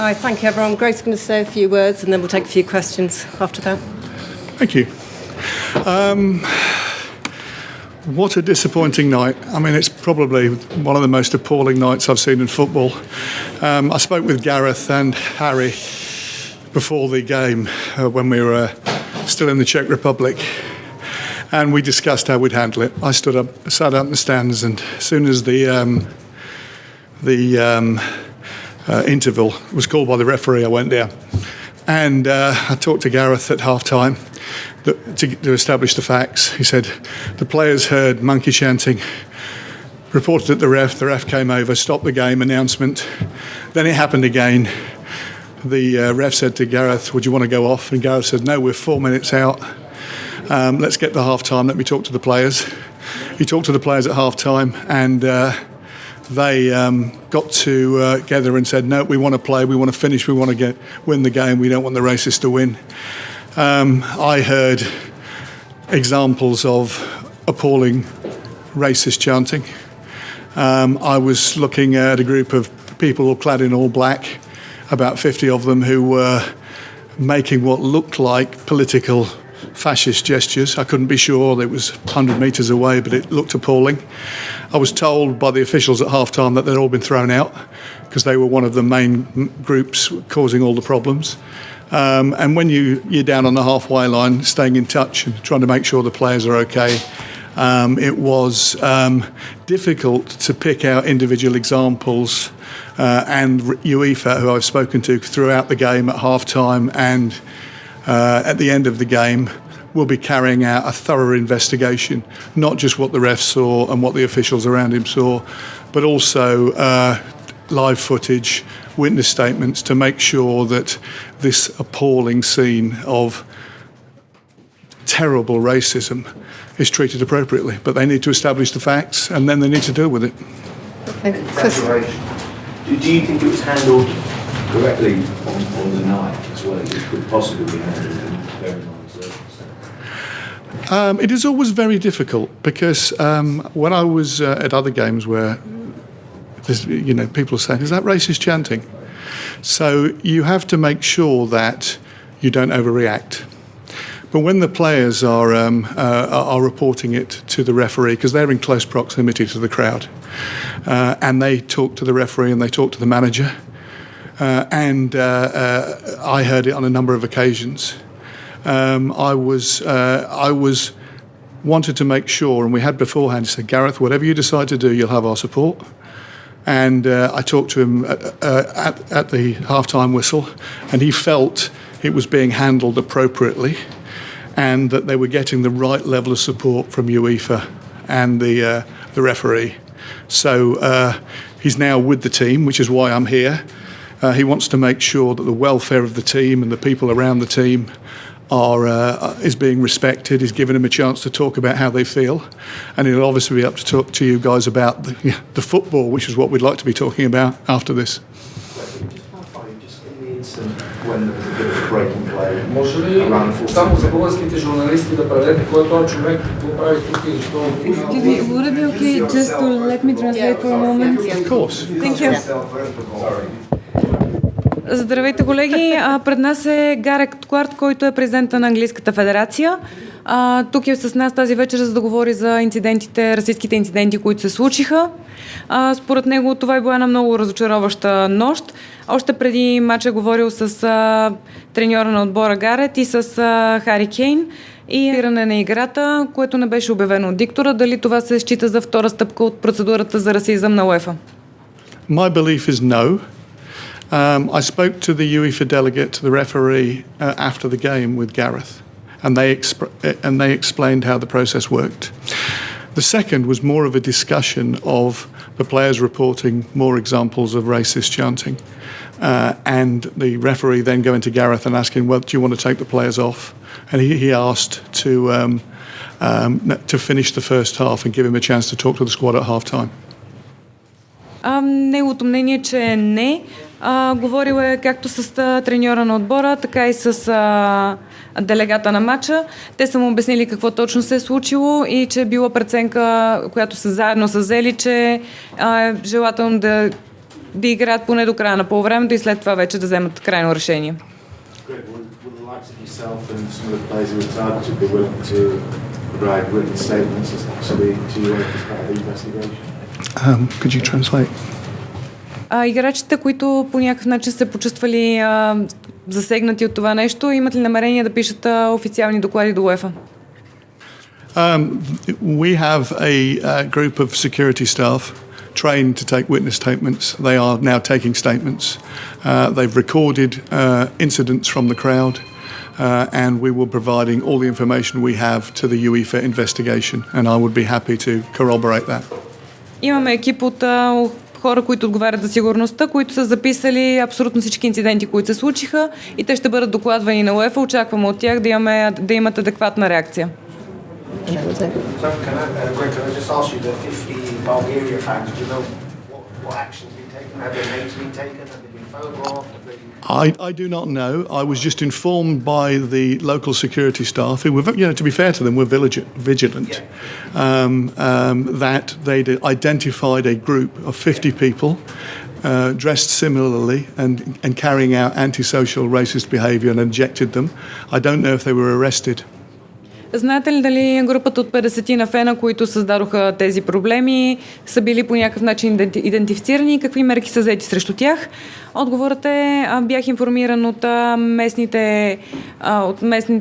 Hi, thank you everyone. Greg's going to say a few words and then we'll take a few questions after that. Thank you. What a disappointing night. I mean, it's probably one of the most appalling nights I've seen in football. I spoke with Gareth and Harry before the game when we were still in the Czech Republic, and we discussed how we'd handle it. I sat up in the stands, and as soon as the interval was called by the referee, I went down. And I talked to Gareth at half-time to establish the facts. He said the players heard monkey chanting, reported at the ref came over, stopped the game, announcement. Then it happened again. The ref said to Gareth, would you want to go off? And Gareth said, no, we're 4 minutes out. Let's get to half-time, let me talk to the players. He talked to the players at half-time, and they got together and said, no, we want to play, we want to finish, we want to win the game, we don't want the racists to win. I heard examples of appalling racist chanting. I was looking at a group of people clad in all black, about 50 of them, who were making what looked like political fascist gestures. I couldn't be sure, it was 100 metres away, but it looked appalling. I was told by the officials at half-time that they'd all been thrown out because they were one of the main groups causing all the problems. And when you're down on the halfway line, staying in touch and trying to make sure the players are okay, it was difficult to pick out individual examples. And UEFA, who I've spoken to throughout the game at half-time and at the end of the game, will be carrying out a thorough investigation, not just what the ref saw and what the officials around him saw, but also live footage, witness statements to make sure that this appalling scene of terrible racism is treated appropriately. But they need to establish the facts and then they need to deal with it. Do you think it was handled correctly on the night as well? It could possibly be handled in very minor circumstances? It is always very difficult because when I was at other games where people are saying, is that racist chanting? So you have to make sure that you don't overreact. But when the players are reporting it to the referee, because they're in close proximity to the crowd, and they talk to the referee and they talk to the manager, and I heard it on a number of occasions. I was wanted to make sure, and we had beforehand said, Gareth, whatever you decide to do, you'll have our support. And I talked to him at the half-time whistle, and he felt it was being handled appropriately and that they were getting the right level of support from UEFA and the referee. So he's now with the team, which is why I'm here. He wants to make sure that the welfare of the team and the people around the team is being respected. He's given him a chance to talk about how they feel, and he'll obviously be up to talk to you guys about the football, which is what we'd like to be talking about after this. Just in the instant when there was a bit of a breaking play, around the само за българските журналисти да преведете кой е този човек, какво прави тук и защо? Excuse me, would it be okay just to let me translate for a moment? Of course. Thank you. Здравейте, колеги! Пред нас е Грег Кларк, който е президента на Английската федерация. Тук е с нас тази вечер, за да говори за инцидентите, расистските инциденти, които се случиха. Според него това е била една много разочароваща нощ. Още преди матча е говорил с треньора на отбора Гарет и с Хари Кейн и спиране на играта, което не беше обявено от диктора. Дали това се счита за втора стъпка от процедурата за расизъм на UEFA? My belief is no. I spoke to the UEFA delegate, to the referee, after the game with Gareth, and they explained how the process worked. The second was more of a discussion of the players reporting more examples of racist chanting, and the referee then going to Gareth and asking, well, do you want to take the players off? And he asked to finish the first half and give him a chance to talk to the squad at half-time. Неговото мнение е, че не. Говорил е както с треньора на отбора, така и с делегата на матча. Те са му обяснили какво точно се е случило и че е била преценка, която са заедно са взели, че е желателно да да играят поне до края на полувремето и след това вече да вземат крайно решение. Greg, will the likes of yourself and some of the players who are targeted be willing to provide written statements to you as part of the investigation? Could you translate? Играчите, които по някакъв начин се почувствали засегнати от това нещо, имат ли намерение да пишат официални доклади до UEFA? We have a group of security staff trained to take witness statements. They are now taking statements. They've recorded incidents from the crowd, and we will be providing all the information we have to the UEFA investigation, and I would be happy to corroborate that. Имаме екип от хора, които отговарят за сигурността, които са записали абсолютно всички инциденти, които се случиха, и те ще бъдат докладвани на UEFA. Очакваме от тях да имат адекватна реакция. So Greg, can I just ask you, the 50 Bulgaria fans, do you know what action's been taken? Have their names been taken? Have they been photographed? I do not know. I was just informed by the local security staff, who were, to be fair to them, were vigilant, that they'd identified a group of 50 people dressed similarly and carrying out antisocial racist behaviour and ejected them. I don't know if they were arrested. Знаете ли дали групата от 50 на фена, които създадоха тези проблеми, са били по някакъв начин идентифицирани и какви мерки са взети срещу тях? Отговорът е, бях информиран от местните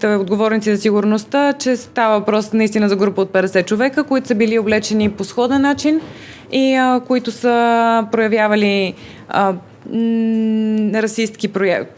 отговорници за сигурността, че става въпрос наистина за група от 50 човека, които са били облечени по сходен начин и които са проявявали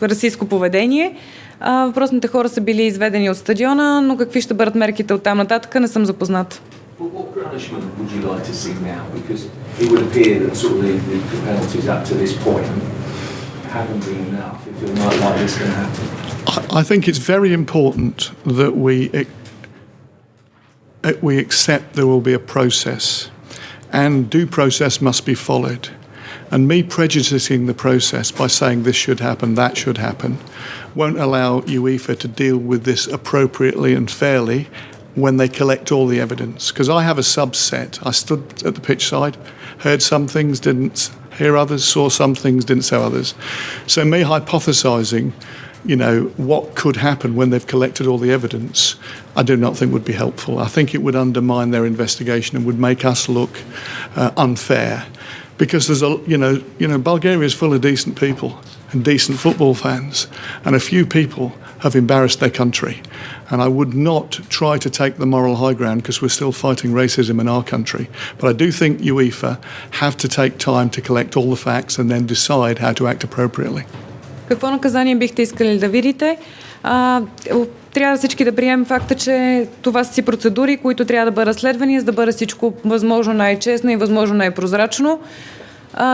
расистко поведение. Въпросните хора са били изведени от стадиона, но какви ще бъдат мерките от там нататък, не съм запознат. What punishment would you like to see now? Because it would appear that sort of the penalties up to this point haven't been enough. If you're not like this going to happen. I think it's very important that we accept there will be a process, and due process must be followed. And me prejudicing the process by saying this should happen, that should happen, won't allow UEFA to deal with this appropriately and fairly when they collect all the evidence. Because I have a subset. I stood at the pitch side, heard some things, didn't hear others, saw some things, didn't see others. So me hypothesising, what could happen when they've collected all the evidence, I do not think would be helpful. I think it would undermine their investigation and would make us look unfair. Because there's Bulgaria is full of decent people and decent football fans, and a few people have embarrassed their country. And I would not try to take the moral high ground because we're still fighting racism in our country. But I do think UEFA have to take time to collect all the facts and then decide how to act appropriately. Какво наказание бихте искали да видите? Трябва всички да приемем факта, че това са си процедури, които трябва да бъдат следвани, за да бъде всичко възможно най-честно и възможно най-прозрачно.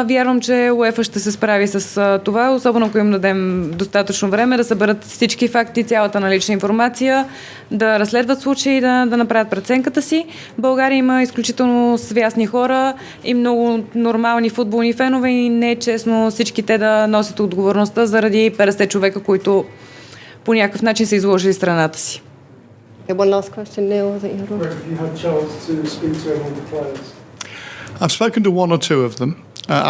Вярвам, че UEFA ще се справи с това, особено ако им дадем достатъчно време да съберат всички факти, цялата налична информация, да разследват случаи, да направят преценката си. В България има изключително свясни хора и много нормални футболни фенове и не е честно всички те да носят отговорността заради 50 човека, които по някакъв начин са изложили страната си. Okay, one last question, Neil. I think you had one. Have you had a chance to speak to any of the players? I've spoken to one or two of them.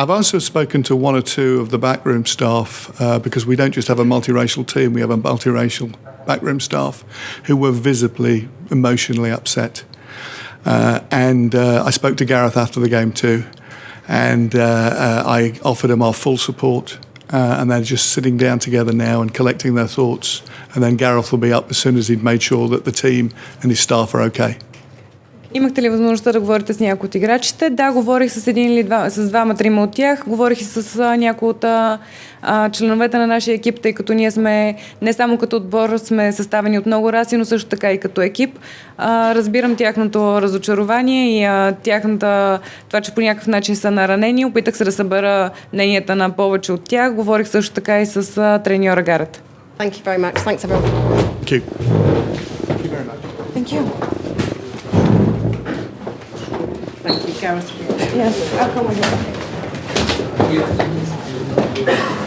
I've also spoken to one or two of the backroom staff because we don't just have a multiracial team, we have a multiracial backroom staff who were visibly, emotionally upset. And I spoke to Gareth after the game too, and I offered him our full support. And they're just sitting down together now and collecting their thoughts. And then Gareth will be up as soon as he'd made sure that the team and his staff are okay. Имахте ли възможността да говорите с някои от играчите? Да, говорих с двама-трима от тях. Говорих и с някои от членовете на нашия екип, тъй като ние сме не само като отбор, сме съставени от много раси, но също така и като екип. Разбирам тяхното разочарование и това, че по някакъв начин са наранени. Опитах се да събера мненията на повече от тях. Говорих също така и с треньора Гарет. Thank you very much. Thanks, everyone. Thank you. Thank you very much. Thank you. Thank you, Gareth. Yes, I'll come with you.